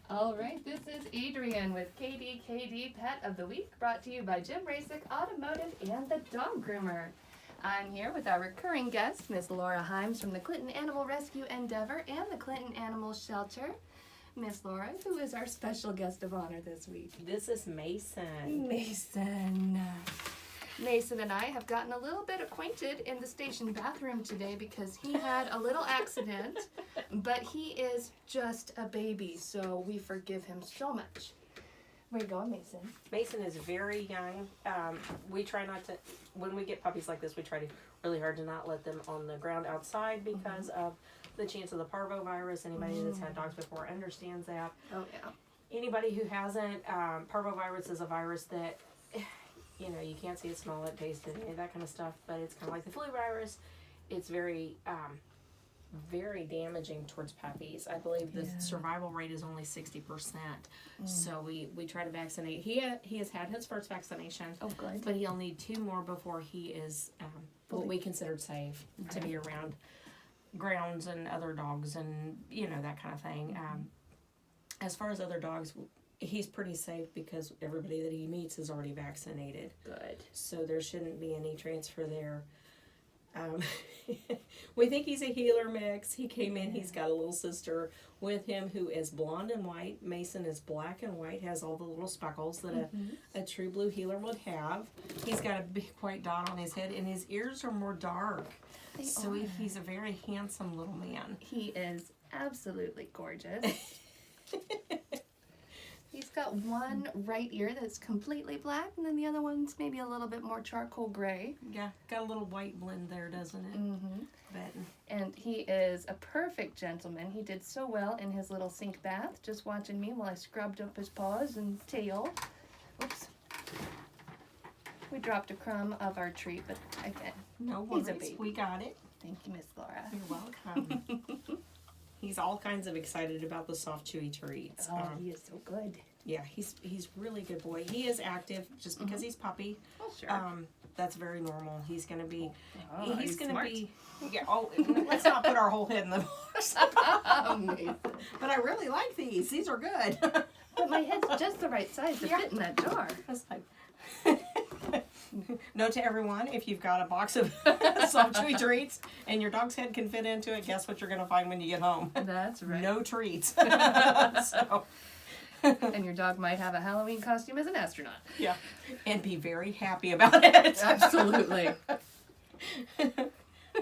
All right, this is Adrianne with KDKD Pet of the Week, brought to you by Jim Rasick Automotive and the Dog Groomer. I'm here with our recurring guest, Miss Laura Himes from the Clinton Animal Rescue Endeavor and the Clinton Animal Shelter. Miss Laura, who is our special guest of honor this week? This is Mason. Mason and I have gotten a little bit acquainted in the station bathroom today because he had a little accident, but he is just a baby, so we forgive him so much. Where you going, Mason? Mason is very young. We try not to, when we get puppies like this, we try to really hard to not let them on the ground outside because of the chance of the parvovirus. Anybody that's had dogs before understands that. Oh, yeah. Anybody who hasn't, parvovirus is a virus that, you know, you can't see it, smell it, taste it, any of that kind of stuff, but it's kind of like the flu virus. It's very, very damaging towards puppies. I believe the survival rate is only 60%. So we try to vaccinate. He has had his first vaccination. Oh, good. But he'll need 2 more before he is what we consider safe to be around grounds and other dogs and, you know, that kind of thing. As far as other dogs, he's pretty safe because everybody that he meets is already vaccinated. Good. So there shouldn't be any transfer there. We think he's a healer mix. He came in, he's got a little sister with him who is blonde and white. Mason is black and white, has all the little speckles that a true blue healer would have. He's got a big white dot on his head, and his ears are more dark. He's a very handsome little man. He is absolutely gorgeous. He's got one right ear that's completely black, and then the other one's maybe a little bit more charcoal gray. Yeah, got a little white blend there, doesn't it? Mm-hmm. But And he is a perfect gentleman. He did so well in his little sink bath, just watching me while I scrubbed up his paws and tail. Oops. We dropped a crumb of our treat, but again, no worries, he's a baby. We got it. Thank you, Miss Laura. You're welcome. He's all kinds of excited about the soft, chewy treats. Oh, he is so good. Yeah, he's really good boy. He is active just because he's puppy. Oh, sure. That's very normal. He's going to be. Oh, he's going to smart. be. Yeah. Oh, let's not put our whole head in the box. Amazing. But I really like these. These are good. But my head's just the right size to fit in that jar. That's like. Note to everyone: if you've got a box of soft chewy treats and your dog's head can fit into it, guess what you're going to find when you get home? That's right. No treats. So. And your dog might have a Halloween costume as an astronaut. Yeah, and be very happy about it. Absolutely.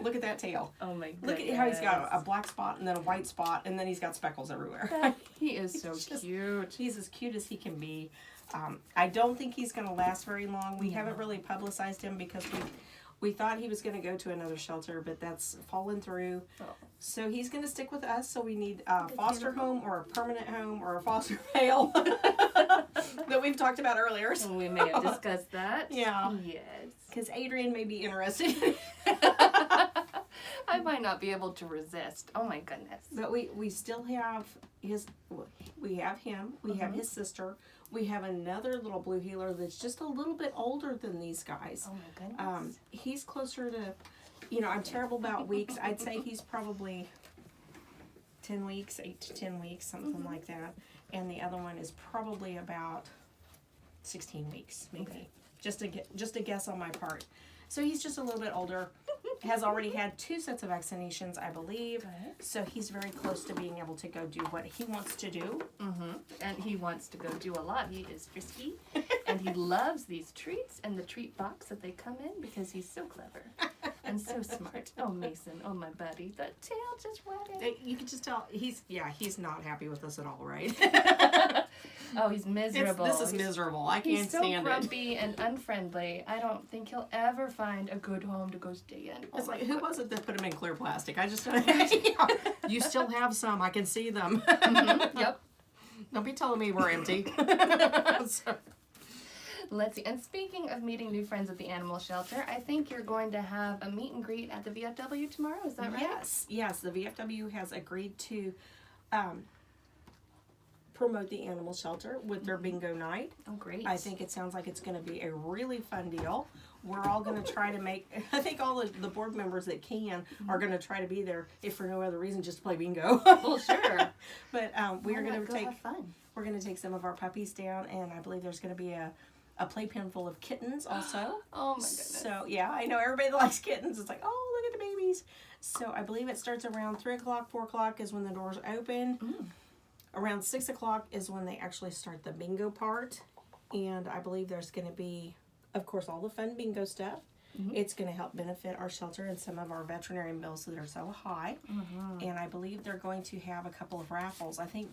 Look at that tail. Oh my goodness. Look at how he's got a black spot and then a white spot and then he's got speckles everywhere. He is so cute. He's as cute as he can be. I don't think he's going to last very long. We haven't really publicized him because we thought he was going to go to another shelter, but that's fallen through. Oh. So he's going to stick with us. So we need a foster home or a permanent home or a foster pail that we've talked about earlier. So we may have discussed that. Yeah. Yes. Because Adrianne may be interested. I might not be able to resist. Oh my goodness. But we still have we have him. We have his sister. We have another little blue healer that's just a little bit older than these guys. Oh my goodness. He's closer to, I'm terrible about weeks. I'd say he's probably 10 weeks, 8 to 10 weeks, something like that. And the other one is probably about 16 weeks, maybe. Okay. Just a guess on my part. So he's just a little bit older. Has already had 2 sets of vaccinations, I believe. Okay. So he's very close to being able to go do what he wants to do. And he wants to go do a lot. He is frisky, and he loves these treats and the treat box that they come in because he's so clever and so smart. Oh, Mason. Oh, my buddy. The tail just wetted. You can just tell he's not happy with us at all, right? Oh, he's miserable. This is miserable. I can't stand it. He's so grumpy and unfriendly. I don't think he'll ever find a good home to go stay in. It's like, who was it that put him in clear plastic? I just You still have some. I can see them. Yep. Don't be telling me we're empty. Let's see. And speaking of meeting new friends at the animal shelter, I think you're going to have a meet and greet at the VFW tomorrow. Is that right? Yes. The VFW has agreed to promote the animal shelter with their bingo night. Oh, great. I think it sounds like it's going to be a really fun deal. We're all going to try to make, I think all the board members that can are going to try to be there, if for no other reason, just to play bingo. Well, sure. But we are going to have fun. we're going to take some of our puppies down, and I believe there's going to be a playpen full of kittens also. Oh, my goodness. So, yeah, I know everybody that likes kittens. It's like, oh, look at the babies. So I believe it starts around 3 o'clock, 4 o'clock is when the doors open. Around 6 o'clock is when they actually start the bingo part. And I believe there's going to be, of course, all the fun bingo stuff. It's going to help benefit our shelter and some of our veterinarian bills that are so high. And I believe they're going to have a couple of raffles. I think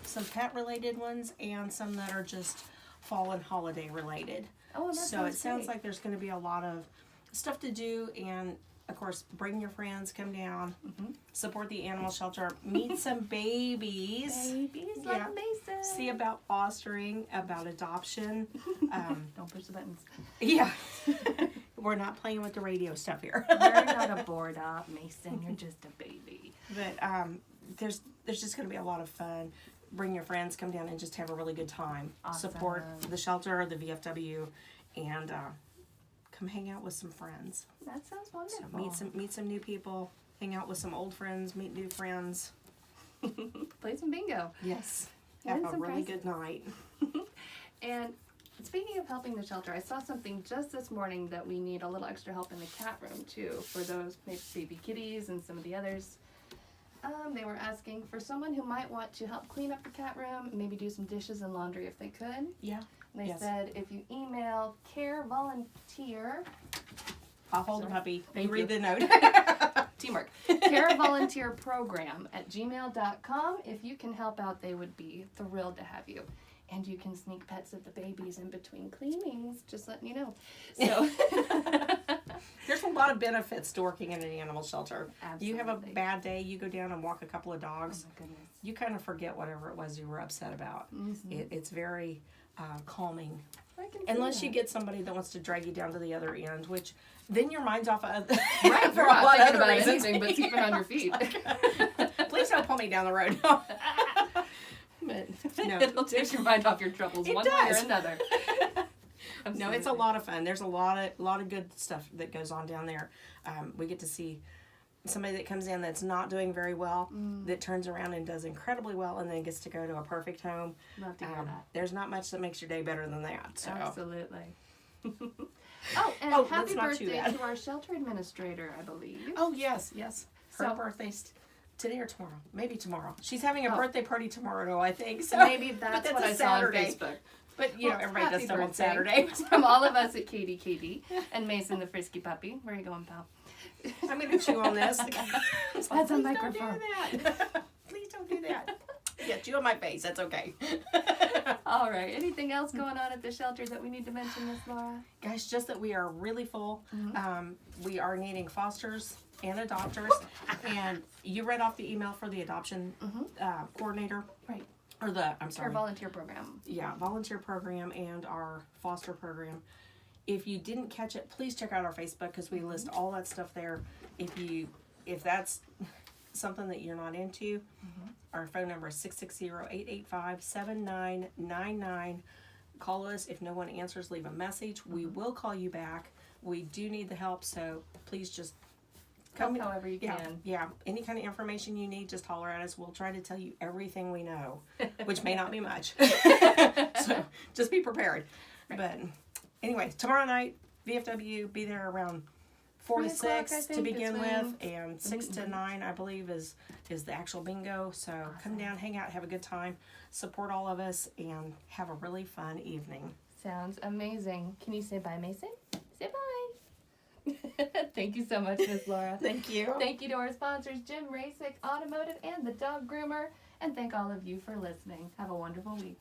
some pet-related ones and some that are just fall and holiday related. Oh, that so it sounds great. like there's going to be a lot of stuff to do, and of course, bring your friends, come down, support the animal shelter, meet some babies. Babies like Mason. See about fostering, about adoption. Don't push the buttons. Yeah. We're not playing with the radio stuff here. You're not a board op, Mason. You're just a baby. But there's just going to be a lot of fun. Bring your friends, come down and just have a really good time. Awesome. Support the shelter, the VFW, and come hang out with some friends. That sounds wonderful. So meet some new people, hang out with some old friends, meet new friends. Play some bingo. Yes. Win Have a some really prizes. good night. And speaking of helping the shelter, I saw something just this morning that we need a little extra help in the cat room too, for those maybe baby kitties and some of the others. They were asking for someone who might want to help clean up the cat room, maybe do some dishes and laundry if they could. Yeah. And they Yes. said if you email care volunteer, I'll hold the puppy. Thank You read you. the note. teamwork, carevolunteerprogram@gmail.com. If you can help out, they would be thrilled to have you. And you can sneak pets of the babies in between cleanings, just letting you know. So There's a lot of benefits to working in an animal shelter. Absolutely. You have a bad day, you go down and walk a couple of dogs, Oh my goodness. you kind of forget whatever it was you were upset about. It's very calming. I can see Unless you that. get somebody that wants to drag you down to the other end, which then your mind's off of Right, for you're a not lot of thinking other about reasons. anything but keeping on your feet. Please don't pull me down the road. But no, It'll take your mind off your troubles It one way does. or another. no, it's a lot of fun. There's a lot of good stuff that goes on down there. We get to see somebody that comes in that's not doing very well, that turns around and does incredibly well, and then gets to go to a perfect home. Love to hear that. There's not much that makes your day better than that. So. Absolutely. And Oh, happy that's not too birthday bad. to our shelter administrator, I believe. Oh yes. Her So- birthday's today or tomorrow? Maybe tomorrow. She's having a birthday party tomorrow, I think. So Maybe but that's that's what a I saw on Saturday. Facebook. But you know, everybody happy does stuff on birthday Saturday. From all of us at KDKD and Mason the Frisky Puppy. Where are you going, pal? I'm going to chew on this. That's a Please microphone. Don't do that. Please don't do that. Yeah, chew on my face. That's okay. All right. Anything else going on at the shelter that we need to mention, Miss Laura? Guys, just that we are really full. We are needing fosters and adopters. And you read off the email for the adoption coordinator. Right. Or the, I'm Our sorry. volunteer program. Yeah, volunteer program and our foster program. If you didn't catch it, please check out our Facebook because we list all that stuff there. If that's something that you're not into, our phone number is 660-885-7999. Call us. If no one answers, leave a message. We will call you back. We do need the help, so please just Help however you can. Yeah, any kind of information you need, just holler at us. We'll try to tell you everything we know, which may not be much. So just be prepared. Right. But anyway, tomorrow night, VFW, be there around 4 to 3 o'clock, 6 I to think, begin is with, when- and 6 to 9, I believe, is the actual bingo. So come down, hang out, have a good time, support all of us, and have a really fun evening. Sounds amazing. Can you say bye, Mason? Say bye. Thank you so much, Miss Laura. Thank you. Thank you to our sponsors, Jim Rasick Automotive and the Dog Groomer. And thank all of you for listening. Have a wonderful week.